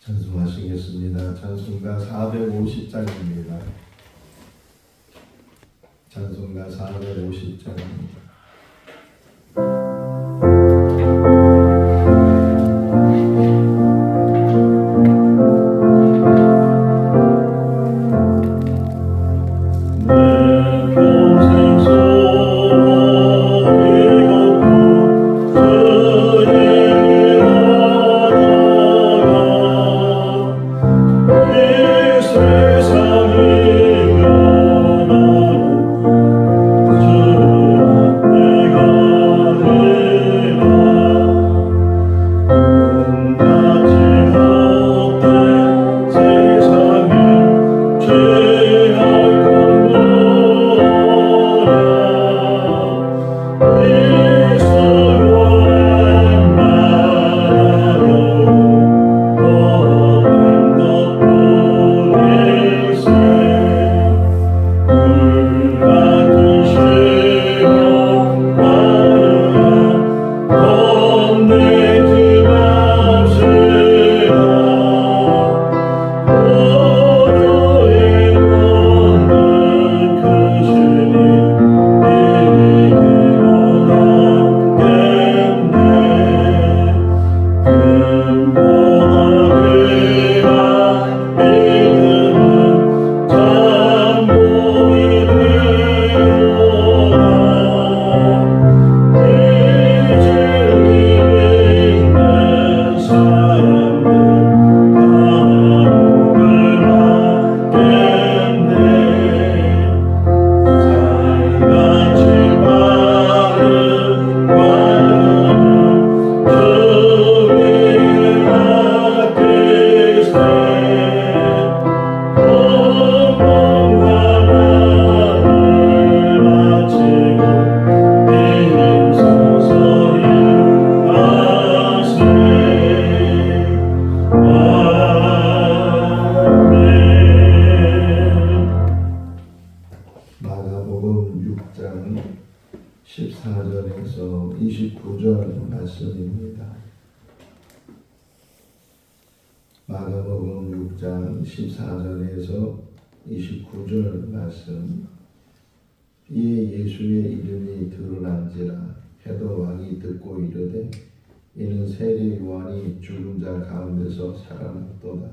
찬송하시겠습니다. 찬송가 450장입니다. 찬송가 450장입니다. 마가복음 6장 14절에서 29절 말씀입니다. 마가복음 6장 14절에서 29절 말씀. 이에 예수의 이름이 드러난지라 헤롯 왕이 듣고 이르되 이는 세례 요한이 죽은 자 가운데서 살아났도다.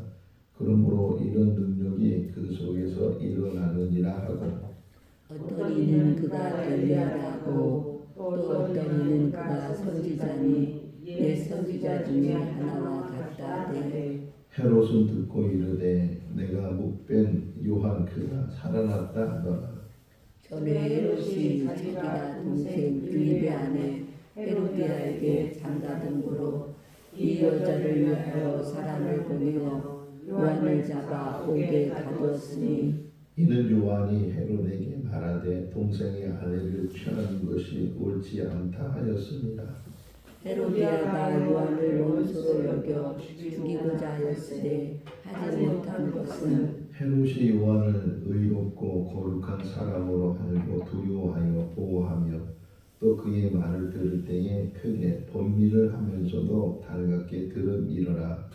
그러므로 이런 능력이 그 속에서 일어나느니라 하고 어떤 이는 그가 엘리야라고 또 어떤 이는 그가 선지자니 옛 선지자 중에 하나와 같다 하되 헤롯은 듣고 이르되 내가 묵된 요한 그가 살아났다 하더라. 전에 헤롯이 자기가 동생 빌립의 아내 헤로디아에게 장가든 이 여자를 위하여 사람을 보내어 요한을 잡아 옥에 가두었으니 이는 요한이 헤롯에게 말하되 동생의 아내를 취하는 것이 옳지 않다 하였습니다. 헤로디아가 요한을 원수로 여겨 죽이고자 하였으되 하지 못한 것은 헤롯이 요한을 의롭고 거룩한 사람으로 알고 두려워하여 보호하며 또 그의 말을 들을 때에 크게 번민을 하면서도 달갑게 들음이러라.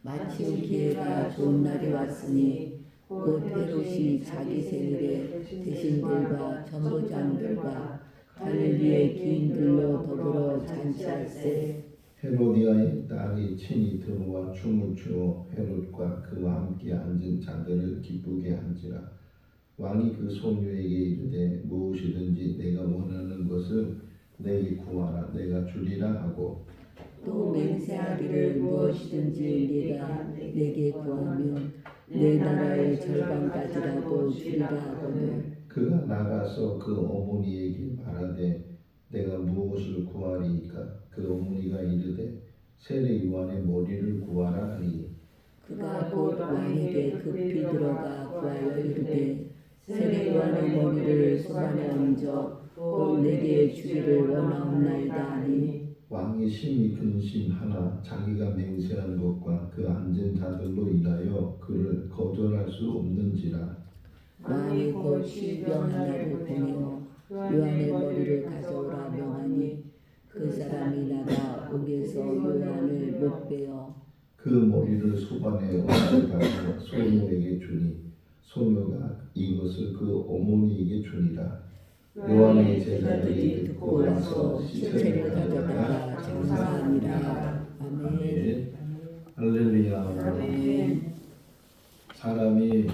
마침 기회가 좋은 날이 왔으니 곧 헤롯이 자기 생일에 대신들과 전부장들과 갈릴리의 기인들로 더불어 잔치할세. 헤로디아의 딸이 친히 들어와 춤을 추어 헤롯과 그와 함께 앉은 자들을 기쁘게 한지라. 왕이 그 소녀에게 이르되 무엇이든지 내가 원하는 것을 내게 구하라 내가 주리라 하고 또 맹세하기를 무엇이든지 네가 내게 구하면 내 나라의 절반까지라도 주리라 하거늘 그가 나가서 그 어머니에게 말하되 내가 무엇을 구하리이까. 그 어머니가 이르되 세례 요한의 머리를 구하라 하니 그가 곧 왕에게 급히 들어가 구하여 이르되 세례 요한의 머리를 손안에 얹어 곧 내게 주기를 원하옵나이다 하니 왕이 심히 근심하나 자기가 맹세한 것과 그 앉은 자들로 인하여 그를 거절할 수 없는지라. 왕이 곧 시병 하나를 보내어 요한의 머리를 가져오라 명하니 그 사람이 나가 옥에서 요한을 못 빼어 그 머리를 소반에 얹어다가 소녀에게 주니 소녀가 이것을 그 어머니에게 주니라. 요한의 제자들이 듣고 와서 시체를 가져다가 장사하니라. 아멘. 아멘. 할렐루야. 아멘. 사람이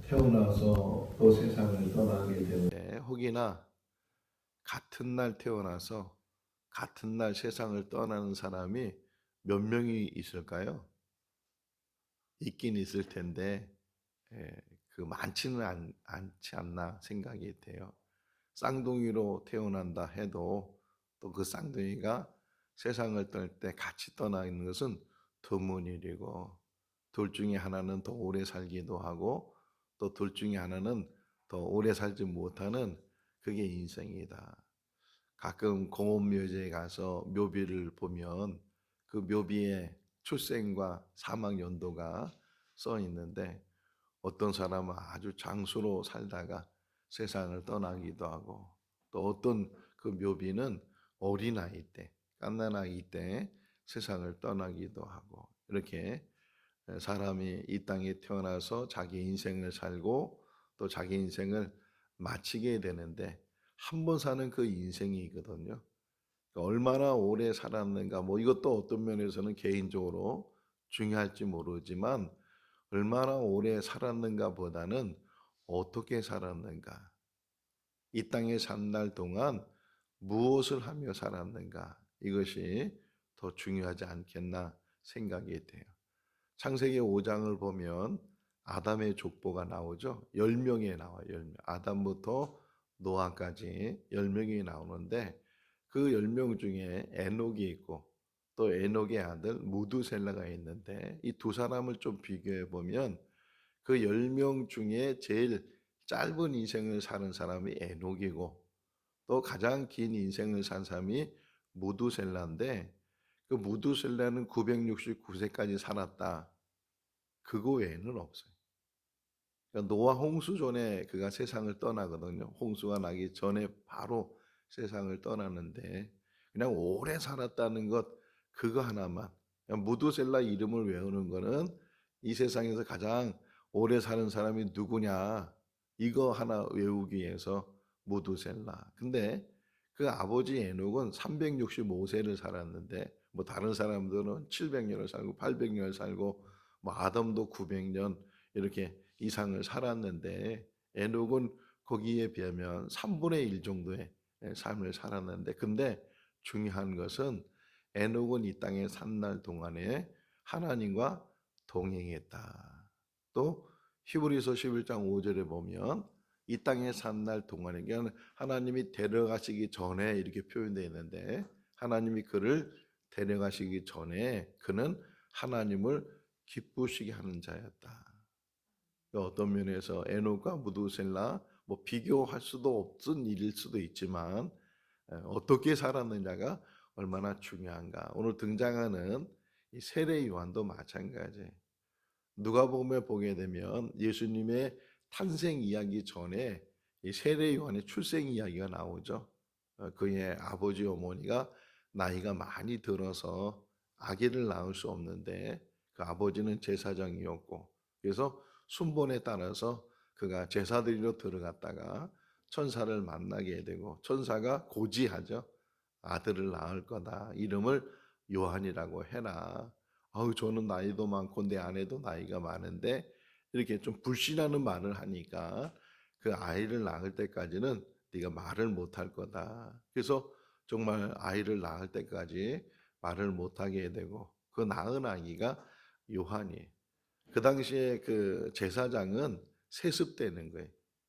태어나서 또 세상을 떠나게 되는데 혹이나 같은 날 태어나서 같은 날 세상을 떠나는 사람이 몇 명이 있을까요? 있긴 있을 텐데 그 많지는 않지 않나 생각이 돼요. 쌍둥이로 태어난다 해도 또 그 쌍둥이가 세상을 떠날 때 같이 떠나 있는 것은 드문 일이고, 둘 중에 하나는 더 오래 살기도 하고 또 둘 중에 하나는 더 오래 살지 못하는, 그게 인생이다. 가끔 공원묘지에 가서 묘비를 보면 그 묘비에 출생과 사망 연도가 써 있는데, 어떤 사람은 아주 장수로 살다가 세상을 떠나기도 하고, 또 어떤 그 묘비는 어린아이 때, 갓난아이 때 세상을 떠나기도 하고, 이렇게 사람이 이 땅에 태어나서 자기 인생을 살고 또 자기 인생을 마치게 되는데, 한 번 사는 그 인생이거든요. 그러니까 얼마나 오래 살았는가, 뭐 이것도 어떤 면에서는 개인적으로 중요할지 모르지만, 얼마나 오래 살았는가 보다는 어떻게 살았는가, 이 땅에 산 날 동안 무엇을 하며 살았는가, 이것이 더 중요하지 않겠나 생각이 돼요. 창세기 5장을 보면 아담의 족보가 나오죠. 10명이 나와요. 10명. 아담부터 노아까지 10명이 나오는데, 그 10명 중에 에녹이 있고 또 에녹의 아들 무두셀라가 있는데, 이 두 사람을 좀 비교해 보면 그 10명 중에 제일 짧은 인생을 사는 사람이 에녹이고, 또 가장 긴 인생을 산 사람이 무두셀라인데, 그 무두셀라는 969세까지 살았다. 그거 외에는 없어요. 그러니까 노아 홍수 전에 그가 세상을 떠나거든요. 홍수가 나기 전에 바로 세상을 떠나는데, 그냥 오래 살았다는 것, 그거 하나만, 그냥 무두셀라 이름을 외우는 거는 이 세상에서 가장 오래 사는 사람이 누구냐, 이거 하나 외우기 위해서 무두셀라. 근데 그 아버지 에녹은 365세를 살았는데, 뭐 다른 사람들은 700년을 살고 800년을 살고, 뭐 아담도 900년 이렇게 이상을 살았는데, 에녹은 거기에 비하면 3분의 1 정도의 삶을 살았는데, 근데 중요한 것은 에녹은 이 땅에 산 날 동안에 하나님과 동행했다. 또 히브리서 11장 5절에 보면 이 땅에 산 날 동안에, 그러니까 하나님이 데려가시기 전에 이렇게 표현되어 있는데, 하나님이 그를 데려가시기 전에 그는 하나님을 기쁘시게 하는 자였다. 어떤 면에서 에녹과 무두셀라, 뭐 비교할 수도 없은 일일 수도 있지만 어떻게 살았느냐가 얼마나 중요한가. 오늘 등장하는 이 세례 요한도 마찬가지. 누가복음에 보게 되면 예수님의 탄생 이야기 전에 이 세례 요한의 출생 이야기가 나오죠. 그의 아버지 어머니가 나이가 많이 들어서 아기를 낳을 수 없는데, 그 아버지는 제사장이었고, 그래서 순번에 따라서 그가 제사드리러 들어갔다가 천사를 만나게 되고, 천사가 고지하죠. 아들을 낳을 거다. 이름을 요한이라고 해라. 아우, 저는 나이도 많고 내 아내도 나이가 많은데, 이렇게 좀 불신하는 말을 하니까 그 아이를 낳을 때까지는 네가 말을 못할 거다. 그래서 정말 아이를 낳을 때까지 말을 못하게 되고, 그 낳은 아기가 요한이. 그 당시에 그 제사장은 세습되는 거예요.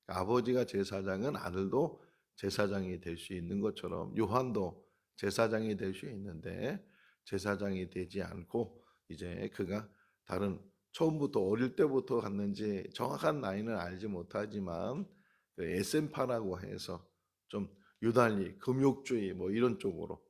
아버지가 제사장은 아들도 제사장이 될 수 있는 것처럼 요한도 제사장이 될 수 있는데, 제사장이 되지 않고 이제 그가 다른, 처음부터 어릴 때부터 갔는지 정확한 나이는 알지 못하지만 그 에센파라고 해서 좀 유달리 금욕주의 뭐 이런 쪽으로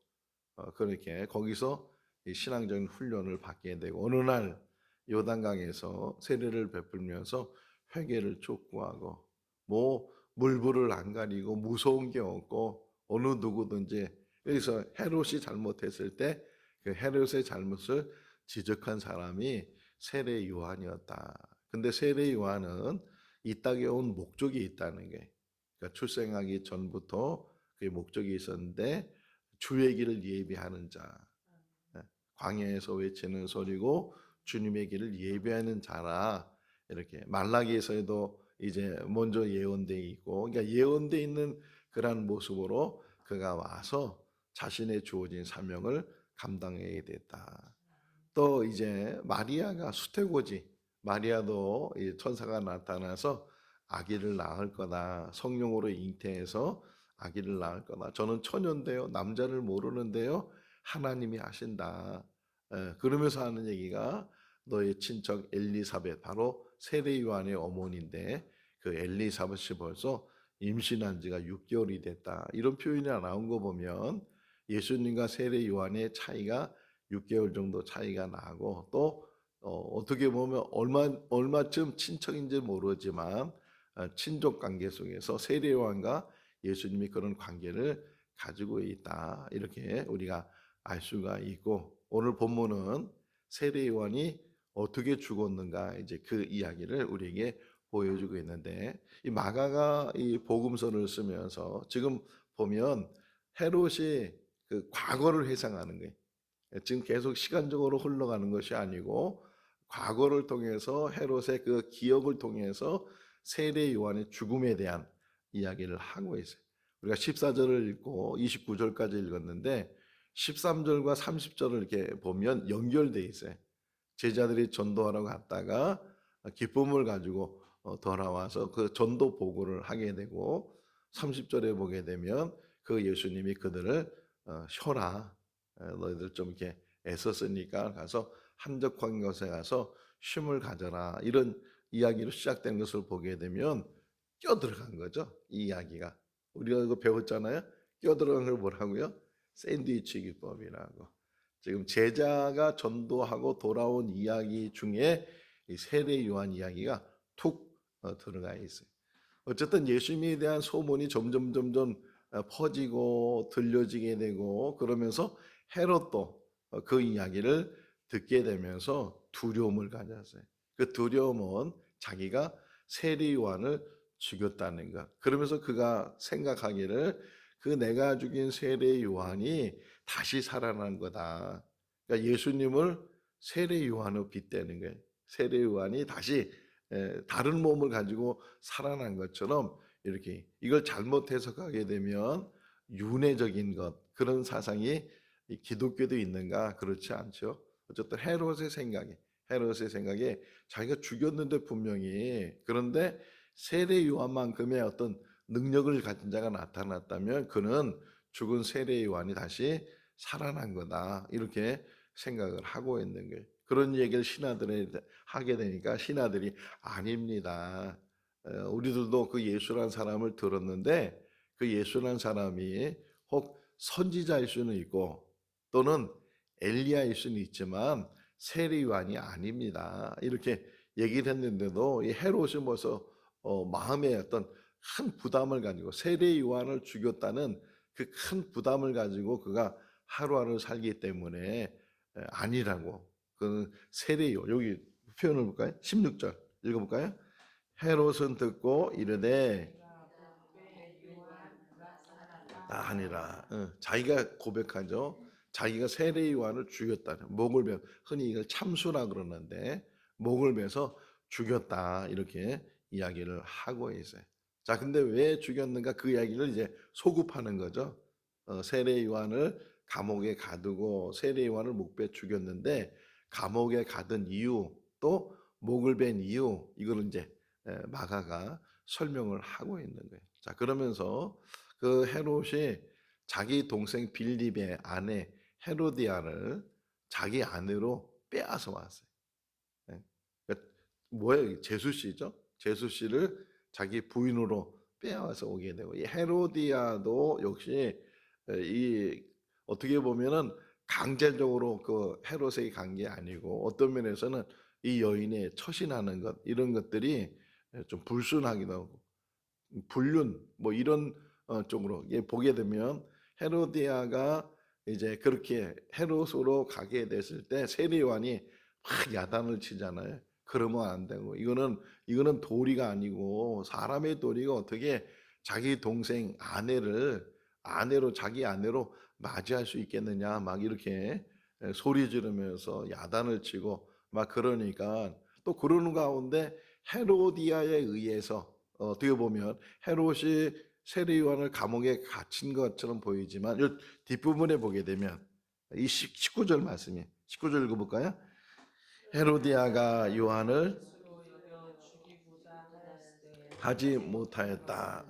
그렇게 거기서 이 신앙적인 훈련을 받게 되고, 어느 날 요단강에서 세례를 베풀면서 회개를 촉구하고, 뭐 물불을 안 가리고 무서운 게 없고, 어느 누구든지, 여기서 헤롯이 잘못했을 때 그 헤롯의 잘못을 지적한 사람이 세례 요한이었다. 근데 세례 요한은 이 땅에 온 목적이 있다는 게, 그러니까 출생하기 전부터 그 목적이 있었는데 주의 길을 예비하는 자, 광야에서 외치는 소리고 주님의 길을 예비하는 자라. 이렇게 말라기에서도 이제 먼저 예언돼 있고, 그러니까 예언돼 있는 그러한 모습으로 그가 와서 자신의 주어진 사명을 감당해야 됐다. 또 이제 마리아가 수태고지, 마리아도 이 천사가 나타나서 아기를 낳을 거다. 성령으로 잉태해서 아기를 낳을 거다. 저는 처녀인데요, 남자를 모르는데요, 하나님이 하신다. 그러면서 하는 얘기가 너의 친척 엘리사벳, 바로 세례 요한의 어머니인데 그 엘리사벳이 벌써 임신한 지가 6개월이 됐다. 이런 표현이 나온 거 보면 예수님과 세례 요한의 차이가 6개월 정도 차이가 나고, 또 어떻게 보면 얼마쯤 친척인지 모르지만 친족 관계 속에서 세례 요한과 예수님이 그런 관계를 가지고 있다. 이렇게 우리가 알 수가 있고, 오늘 본문은 세례 요한이 어떻게 죽었는가, 이제 그 이야기를 우리에게 보여주고 있는데, 이 마가가 이 복음서를 쓰면서 지금 보면 헤롯이 그 과거를 회상하는 거예요. 지금 계속 시간적으로 흘러가는 것이 아니고 과거를 통해서 헤롯의 그 기억을 통해서 세례 요한의 죽음에 대한 이야기를 하고 있어요. 우리가 14절을 읽고 29절까지 읽었는데 13절과 30절을 이렇게 보면 연결돼 있어요. 제자들이 전도하러 갔다가 기쁨을 가지고 돌아와서 그 전도 보고를 하게 되고, 30절에 보게 되면 그 예수님이 그들을 쉬어라, 너희들 좀 이렇게 애썼으니까 가서 한적한 곳에 가서 쉼을 가져라, 이런 이야기로 시작된 것을 보게 되면 껴들어간 거죠. 이 이야기가 우리가 이거 배웠잖아요. 껴들어간 걸 뭐라고요? 샌드위치 기법이라고. 지금 제자가 전도하고 돌아온 이야기 중에 이 세례 요한 이야기가 툭 들어가 있어요. 어쨌든 예수님에 대한 소문이 점점 퍼지고 들려지게 되고, 그러면서 헤롯도 그 이야기를 듣게 되면서 두려움을 가졌어요. 그 두려움은 자기가 세례 요한을 죽였다는 것. 그러면서 그가 생각하기를 그 내가 죽인 세례 요한이 다시 살아난 거다. 그러니까 예수님을 세례 요한으로 빗대는 거예요. 세례 요한이 다시 다른 몸을 가지고 살아난 것처럼, 이렇게 이걸 잘못 해석하게 되면 윤회적인 것, 그런 사상이 기독교도 있는가? 그렇지 않죠. 어쨌든 헤롯의 생각에 자기가 죽였는데 분명히, 그런데 세례 요한만큼의 어떤 능력을 가진 자가 나타났다면 그는 죽은 세례 요한이 다시 살아난 거다, 이렇게 생각을 하고 있는 거예요. 그런 얘기를 신하들이 하게 되니까 신하들이 아닙니다. 우리들도 그 예수란 사람을 들었는데 그 예수란 사람이 혹 선지자일 수는 있고 또는 엘리야일 수는 있지만 세례 요한이 아닙니다. 이렇게 얘기를 했는데도 이 헤롯이 벌써 마음에 어떤 큰 부담을 가지고 세례 요한을 죽였다는 그 큰 부담을 가지고 그가 하루하루 살기 때문에 아니라고. 그 세례요. 여기 표현을 볼까요? 16절 읽어볼까요? 헤롯은 듣고 이르되 아니라, 자기가 고백하죠. 자기가 세례 요한을 죽였다. 목을 베, 흔히 이걸 참수라 그러는데 목을 베서 죽였다, 이렇게 이야기를 하고 있어요. 자, 근데 왜 죽였는가, 그 이야기를 이제 소급하는 거죠. 세례 요한을 감옥에 가두고 세례 요한을 목베 죽였는데 감옥에 가둔 이유, 또 목을 벤 이유, 이걸 이제 마가가 설명을 하고 있는 거예요. 자, 그러면서 그 헤롯이 자기 동생 빌립의 아내 헤로디아를 자기 아내로 빼앗아 왔어요. 그러니까 뭐예요? 제수 씨죠? 제수 씨를 자기 부인으로 빼앗아 오게 되고, 이 헤로디아도 역시 이 어떻게 보면은 강제적으로 그 헤롯에게 간 게 아니고, 어떤 면에서는 이 여인의 처신하는 것, 이런 것들이 좀 불순하기도 하고 불륜 뭐 이런 쪽으로 보게 되면 헤로디아가 이제 그렇게 헤롯으로 가게 됐을 때 세례 요한이 막 야단을 치잖아요. 그러면 안 되고 이거는 도리가 아니고 사람의 도리가 어떻게 자기 동생 아내로 자기 아내로 맞이할 수 있겠느냐 막 이렇게 소리 지르면서 야단을 치고 막 그러니까 또 그러는 가운데 헤로디아에 의해서 어떻게 보면 헤롯이 세례 요한을 감옥에 갇힌 것처럼 보이지만 이 뒷부분에 보게 되면 이 19절 말씀이 19절 읽어볼까요? 헤로디아가 요한을 스스로 여겨 죽이고자 하였으되 하지 못하였다.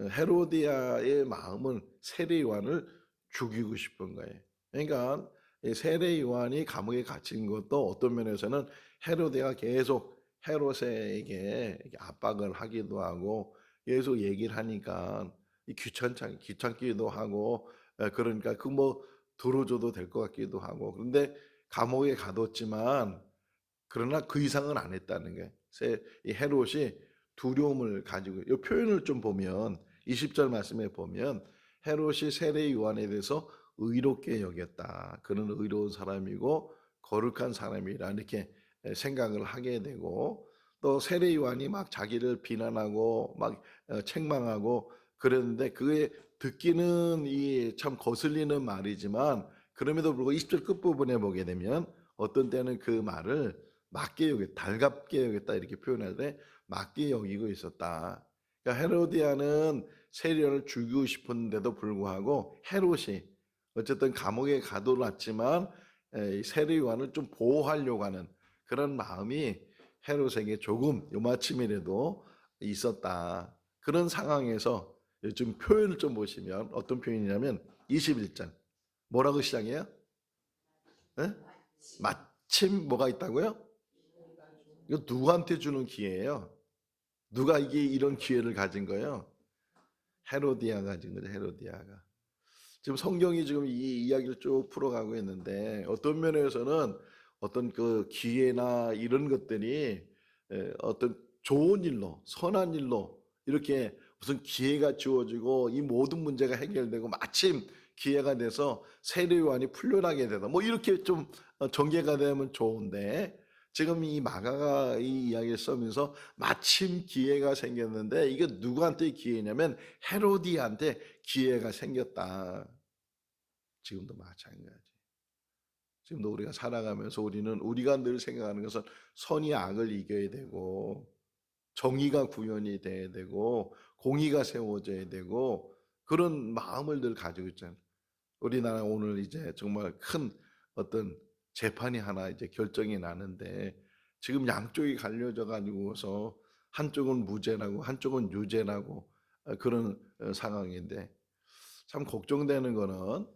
헤로디아의 마음은 세례 요한을 죽이고 싶은 거예요. 그러니까 이 세례 요한이 감옥에 갇힌 것도 어떤 면에서는 헤로디아가 계속 헤롯에게 이렇게 압박을 하기도 하고 계속 얘기를 하니까 귀찮기도 하고 그러니까 그 뭐 들어줘도 될 것 같기도 하고 그런데 감옥에 가뒀지만 그러나 그 이상은 안 했다는 거예요. 이 헤롯이 두려움을 가지고 이 표현을 좀 보면 20절 말씀에 보면 헤롯이 세례 요한에 대해서 의롭게 여겼다. 그는 의로운 사람이고 거룩한 사람이라 이렇게 생각을 하게 되고 또 세례 요한이 막 자기를 비난하고 막 책망하고 그랬는데 그게 듣기는 이 참 거슬리는 말이지만 그럼에도 불구하고 20절 끝부분에 보게 되면 어떤 때는 그 말을 맞게 여겼다, 달갑게 여겼다 이렇게 표현하되 맞게 여기고 있었다. 그러니까 헤로디아는 세례를 죽이고 싶은데도 불구하고 헤롯이 어쨌든 감옥에 가둬놨지만 세례 요한을 좀 보호하려고 하는 그런 마음이 헤롯에게 조금 요마침이라도 있었다. 그런 상황에서 요즘 표현을 좀 보시면 어떤 표현이냐면 21절 뭐라고 시작해요? 예? 마침 뭐가 있다고요? 이거 누구한테 주는 기회예요? 누가 이게 이런 기회를 가진 거예요? 헤로디아가 가진 거죠, 헤로디아가. 지금 성경이 지금 이 이야기를 쭉 풀어가고 있는데 어떤 면에서는 어떤 그 기회나 이런 것들이 어떤 좋은 일로, 선한 일로 이렇게 무슨 기회가 주어지고 이 모든 문제가 해결되고 마침 기회가 돼서 세례 요한이 풀려나게 되다. 뭐 이렇게 좀 전개가 되면 좋은데 지금 이 마가가 이 이야기를 써면서 마침 기회가 생겼는데 이게 누구한테 기회냐면 헤로디한테 기회가 생겼다. 지금도 마찬가지. 지금도 우리가 살아가면서 우리가 늘 생각하는 것은 선이 악을 이겨야 되고 정의가 구현이 돼야 되고 공의가 세워져야 되고 그런 마음을 늘 가지고 있잖아요. 우리나라 오늘 이제 정말 큰 어떤 재판이 하나 이제 결정이 나는데 지금 양쪽이 갈려져 가지고서 한쪽은 무죄라고 한쪽은 유죄라고 그런 상황인데 참 걱정되는 거는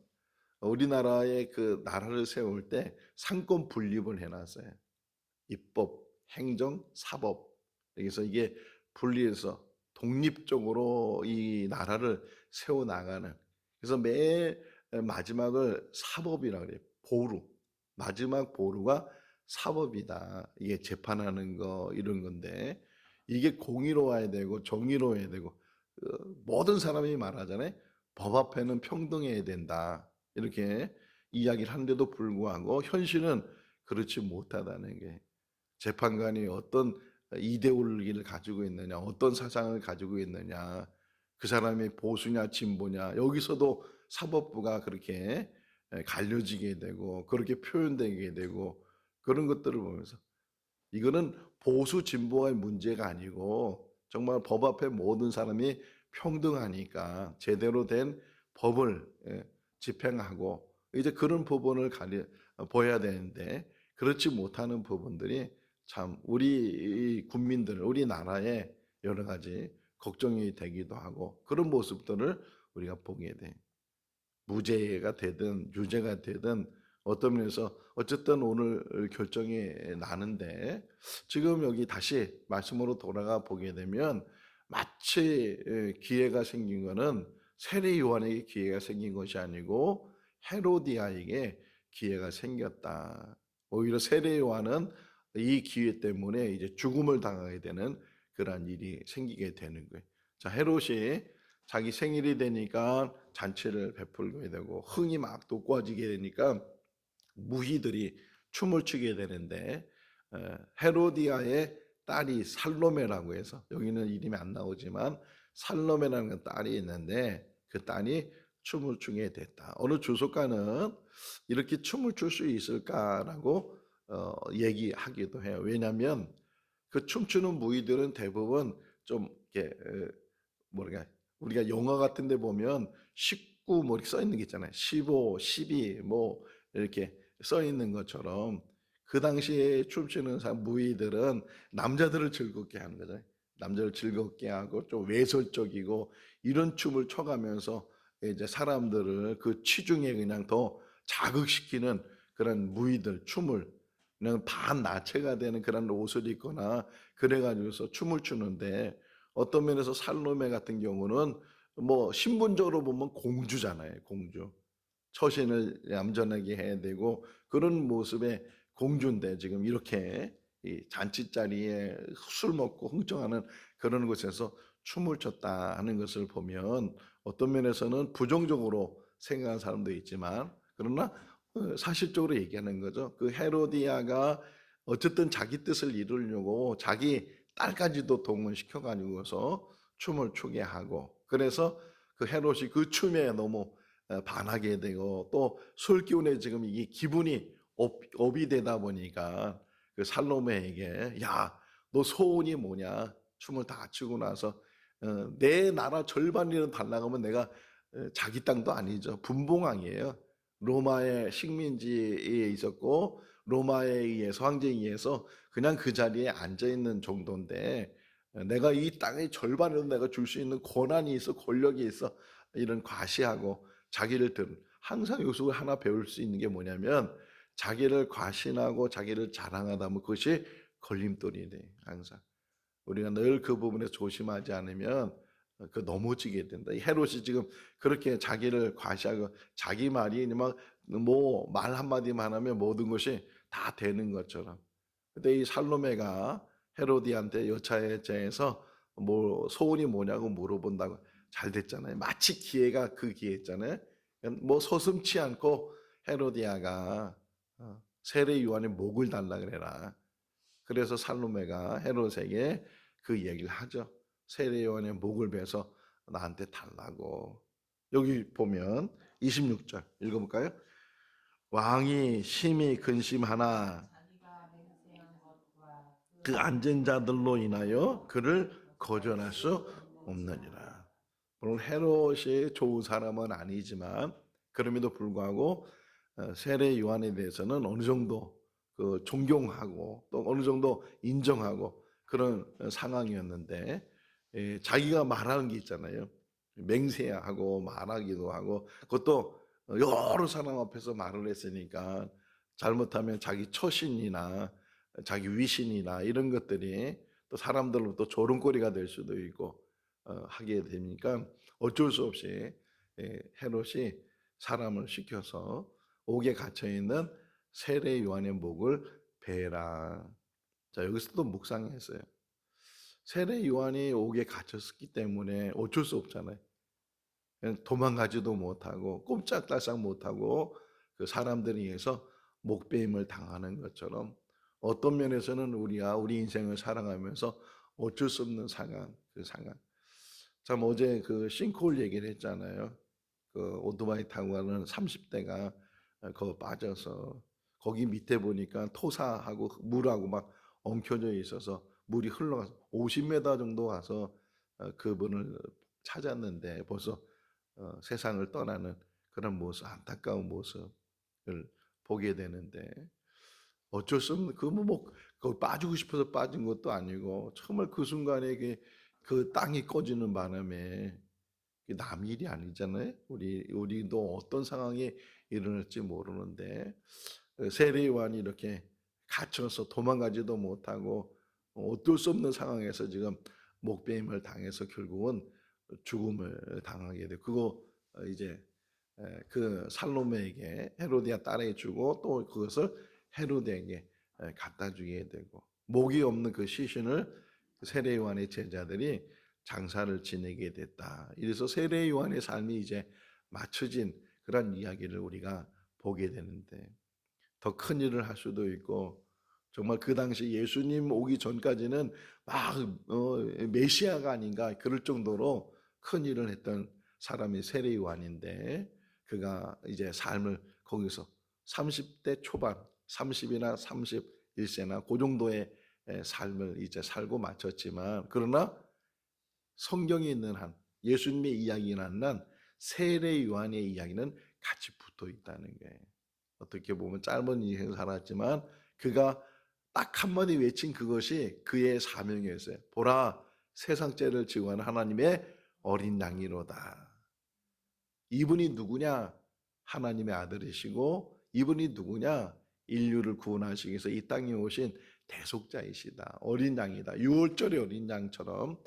우리나라의 그 나라를 세울 때 상권 분립을 해놨어요. 입법, 행정, 사법. 그래서 이게 분리해서 독립적으로 이 나라를 세워나가는. 그래서 매 마지막을 사법이라 그래요. 보루. 마지막 보루가 사법이다. 이게 재판하는 거 이런 건데 이게 공의로워야 되고 정의로워야 되고 모든 사람이 말하잖아요. 법 앞에는 평등해야 된다. 이렇게 이야기를 하는데도 불구하고 현실은 그렇지 못하다는 게 재판관이 어떤 이데올로기를 가지고 있느냐, 어떤 사상을 가지고 있느냐, 그 사람이 보수냐, 진보냐, 여기서도 사법부가 그렇게 갈려지게 되고, 그렇게 표현되게 되고, 그런 것들을 보면서 이거는 보수 진보의 문제가 아니고, 정말 법 앞에 모든 사람이 평등하니까 제대로 된 법을 집행하고, 이제 그런 법원을 보여야 되는데, 그렇지 못하는 부분들이 참 우리 국민들, 우리나라에 여러 가지 걱정이 되기도 하고 그런 모습들을 우리가 보게 돼. 무죄가 되든 유죄가 되든 어떤 면에서 어쨌든 오늘 결정이 나는데 지금 여기 다시 말씀으로 돌아가 보게 되면 마치 기회가 생긴 거는 세례 요한에게 기회가 생긴 것이 아니고 헤로디아에게 기회가 생겼다. 오히려 세례 요한은 이 기회 때문에 이제 죽음을 당하게 되는 그러한 일이 생기게 되는 거예요. 자, 헤롯이 자기 생일이 되니까 잔치를 베풀게 되고 흥이 막 돋궈지게 되니까 무희들이 춤을 추게 되는데 헤로디아의 딸이 살로메라고 해서 여기는 이름이 안 나오지만 살로메라는 딸이 있는데 그 딸이 춤을 추게 됐다. 어느 주석가는 이렇게 춤을 출 수 있을까라고 얘기하기도 해요. 왜냐하면 그 춤추는 무희들은 대부분 좀 이렇게 뭐랄까 우리가 영화 같은 데 보면 19 뭐 이렇게 써 있는 게 있잖아요. 15, 12 뭐 이렇게 써 있는 것처럼 그 당시에 춤추는 무희들은 남자들을 즐겁게 하는 거죠. 남자를 즐겁게 하고 좀 외설적이고 이런 춤을 춰가면서 이제 사람들을 그 취중에 그냥 더 자극시키는 그런 무희들 춤을 그냥 반나체가 되는 그런 옷을 입거나 그래가지고서 춤을 추는데 어떤 면에서 살로메 같은 경우는 뭐 신분적으로 보면 공주잖아요, 공주. 처신을 얌전하게 해야 되고 그런 모습의 공주인데 지금 이렇게 이 잔치 자리에 술 먹고 흥청하는 그런 곳에서 춤을 췄다 하는 것을 보면 어떤 면에서는 부정적으로 생각하는 사람도 있지만 그러나 사실적으로 얘기하는 거죠. 그 헤로디아가 어쨌든 자기 뜻을 이루려고 자기 딸까지도 동원시켜 가지고서 춤을 추게 하고 그래서 그 헤롯이 그 춤에 너무 반하게 되고 또 술 기운에 지금 이게 기분이 업이 되다 보니까 그 살로메에게 야, 너 소원이 뭐냐? 춤을 다 추고 나서 내 나라 절반이라도 달라가면 내가 자기 땅도 아니죠. 분봉왕이에요. 로마의 식민지에 있었고 로마에 의해서 황제에 의해서 그냥 그 자리에 앉아 있는 정도인데 내가 이 땅의 절반이라도 내가 줄 수 있는 권한이 있어 권력이 있어 이런 과시하고 자기를 항상 여기서 하나 배울 수 있는 게 뭐냐면 자기를 과신하고 자기를 자랑하다 보면 그것이 걸림돌이 돼 항상 우리가 늘 그 부분에 조심하지 않으면 그 넘어지게 된다. 이 헤롯이 지금 그렇게 자기를 과시하고 자기 말이 막 뭐 말 한마디만 하면 모든 것이 다 되는 것처럼. 근데 이 살로메가 헤로디한테 여차여차해서 뭐 소원이 뭐냐고 물어본다고 잘 됐잖아요. 마치 기회가 그 기회였잖아요. 뭐 서슴치 않고 헤로디아가 세례 요한의 목을 달라 그래라. 그래서 살로메가 헤롯에게 그 얘기를 하죠. 세례 요한의 목을 베서 나한테 달라고. 여기 보면 26절 읽어볼까요? 왕이 심히 근심하나 자기가 맹세한 것과 그 앉은 자들로 인하여 그를 거절할 수 없느니라. 물론 헤롯이 좋은 사람은 아니지만 그럼에도 불구하고 세례 요한에 대해서는 어느 정도 그 존경하고 또 어느 정도 인정하고 그런 상황이었는데 자기가 말하는 게 있잖아요. 맹세하고 말하기도 하고 그것도 여러 사람 앞에서 말을 했으니까 잘못하면 자기 처신이나 자기 위신이나 이런 것들이 또 사람들로부터 조롱거리가 될 수도 있고 하게 되니까 어쩔 수 없이 헤롯이 사람을 시켜서 옥에 갇혀 있는 세례 요한의 목을 베라. 자 여기서 또 묵상했어요. 세례 요한이 옥에 갇혔기 때문에 어쩔 수 없잖아요. 도망가지도 못하고 꼼짝달싹 못하고 그 사람들에 의해서 목배임을 당하는 것처럼 어떤 면에서는 우리가 우리 인생을 살아가면서 어쩔 수 없는 상황, 그 상황. 참 어제 그 싱크홀 얘기를 했잖아요. 그 오토바이 타고 가는 30대가 거기 빠져서 거기 밑에 보니까 토사하고 물하고 막 엉켜져 있어서 물이 흘러가서 50m 정도 가서 그분을 찾았는데 벌써 세상을 떠나는 그런 모습, 안타까운 모습을 보게 되는데 어쩔 수 없는 그뭐 거기 빠지고 싶어서 빠진 것도 아니고 정말 그 순간에 그 땅이 꺼지는 바람에 남 일이 아니잖아요. 우리도 어떤 상황이 일어날지 모르는데 세례 요한이 이렇게 갇혀서 도망가지도 못하고 어쩔 수 없는 상황에서 지금 목배임을 당해서 결국은 죽음을 당하게 돼. 그거 이제 그 살로메에게 헤로디아 딸에게 주고 또 그것을 헤로데에게 갖다 주게 되고 목이 없는 그 시신을 세례 요한의 제자들이 장사를 지내게 됐다. 이래서 세례 요한의 삶이 이제 맞춰진 그런 이야기를 우리가 보게 되는데, 더 큰 일을 할 수도 있고, 정말 그 당시 예수님 오기 전까지는 막 메시아가 아닌가 그럴 정도로 큰 일을 했던 사람이 세례 요한인데, 그가 이제 삶을 거기서 30대 초반, 30이나 31세나 그 정도의 삶을 이제 살고 마쳤지만, 그러나 성경에 있는 한, 예수님의 이야기는 한 세례 요한의 이야기는 같이 붙어 있다는 거예요. 어떻게 보면 짧은 인생을 살았지만 그가 딱 한마디 외친 그것이 그의 사명이었어요. 보라, 세상 죄를 지고 하는 하나님의 어린 양이로다. 이분이 누구냐? 하나님의 아들이시고, 이분이 누구냐? 인류를 구원하시기 위해서 이 땅에 오신 대속자이시다. 어린 양이다. 유월절의 어린 양처럼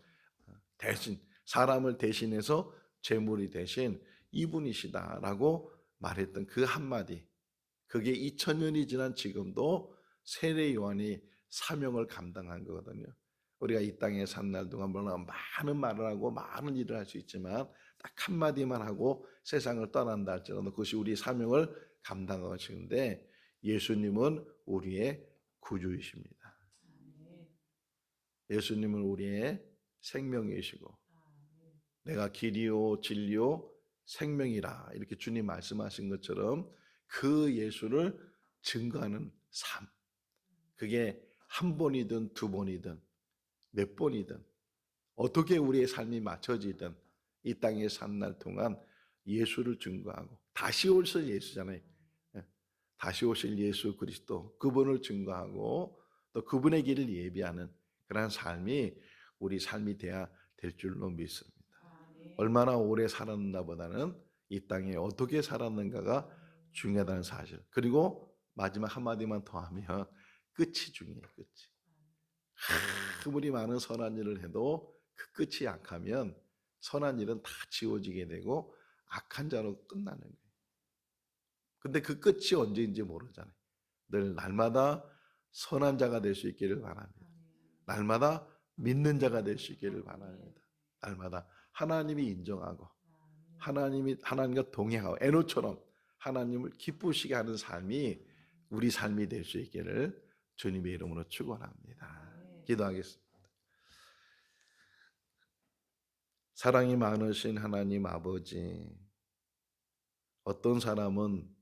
대신, 사람을 대신해서 제물이 되신 이분이시다라고 말했던 그 한마디, 그게 2000년이 지난 지금도 세례 요한이 사명을 감당한 거거든요. 우리가 이 땅에 산 날 동안 물론 많은 말을 하고 많은 일을 할 수 있지만 딱 한마디만 하고 세상을 떠난다 할지라도 그것이 우리 사명을 감당하시는데, 예수님은 우리의 구주이십니다. 예수님은 우리의 생명이시고, 내가 길이요 진리요 생명이라 이렇게 주님 말씀하신 것처럼 그 예수를 증거하는 삶, 그게 한 번이든 두 번이든 몇 번이든 어떻게 우리의 삶이 맞춰지든 이 땅에 산 날 동안 예수를 증거하고, 다시 오실 예수잖아요. 다시 오실 예수 그리스도, 그분을 증거하고 또 그분의 길을 예비하는 그런 삶이 우리 삶이 돼야 될 줄로 믿습니다. 얼마나 오래 살았는가보다는 이 땅에 어떻게 살았는가가 중요하다는 사실. 그리고 마지막 한마디만 더 하면 끝이 중요해요. 끝이. 아무리 많은 선한 일을 해도 그 끝이 약하면 선한 일은 다 지워지게 되고 악한 자로 끝나는 거예요. 근데 그 끝이 언제인지 모르잖아요. 늘 날마다 선한 자가 될 수 있기를 바랍니다. 날마다 믿는 자가 될 수 있기를 바랍니다. 날마다 하나님이 인정하고 하나님과 동행하고 에노처럼 하나님을 기쁘시게 하는 삶이 우리 삶이 될 수 있기를 주님의 이름으로 축원합니다. 기도하겠습니다. 사랑이 많으신 하나님 아버지, 어떤 사람은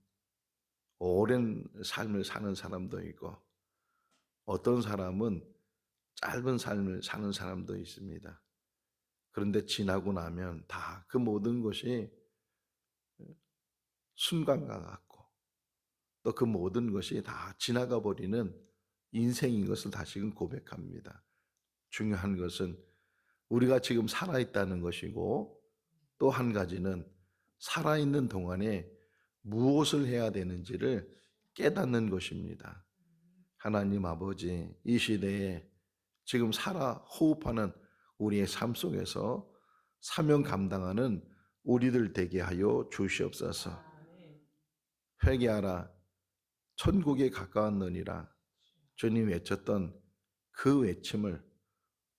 오랜 삶을 사는 사람도 있고 어떤 사람은 짧은 삶을 사는 사람도 있습니다. 그런데 지나고 나면 다 그 모든 것이 순간과 같고 또 그 모든 것이 다 지나가 버리는 인생인 것을 다시금 고백합니다. 중요한 것은 우리가 지금 살아있다는 것이고, 또 한 가지는 살아있는 동안에 무엇을 해야 되는지를 깨닫는 것입니다. 하나님 아버지, 이 시대에 지금 살아 호흡하는 우리의 삶 속에서 사명 감당하는 우리들 되게 하여 주시옵소서. 회개하라, 천국에 가까웠느니라 주님 외쳤던 그 외침을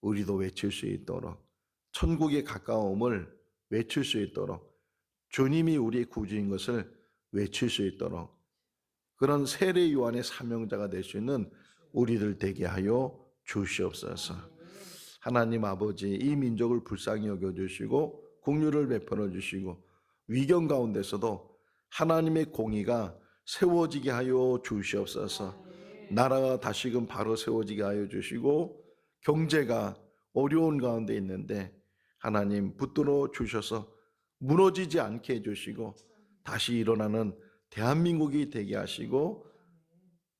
우리도 외칠 수 있도록, 천국에 가까움을 외칠 수 있도록, 주님이 우리의 구주인 것을 외칠 수 있도록 그런 세례 요한의 사명자가 될 수 있는 우리들 되게 하여 주시옵소서. 하나님 아버지, 이 민족을 불쌍히 여겨주시고 긍휼을 베풀어 주시고 위경 가운데서도 하나님의 공의가 세워지게 하여 주시옵소서. 나라가 다시금 바로 세워지게 하여 주시고 경제가 어려운 가운데 있는데 하나님 붙들어 주셔서 무너지지 않게 해주시고 다시 일어나는 대한민국이 되게 하시고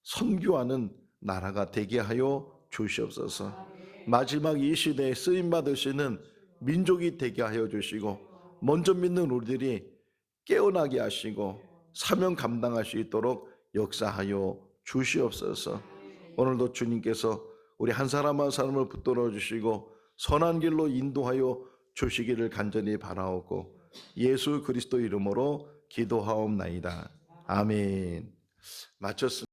선교하는 나라가 되게 하여 주시옵소서. 마지막 이 시대에 쓰임받을 수 있는 민족이 되게 하여 주시고 먼저 믿는 우리들이 깨어나게 하시고 사명 감당할 수 있도록 역사하여 주시옵소서. 오늘도 주님께서 우리 한 사람 한 사람을 붙들어 주시고 선한 길로 인도하여 주시기를 간절히 바라옵고 예수 그리스도 이름으로 기도하옵나이다. 아멘. 마쳤습니다.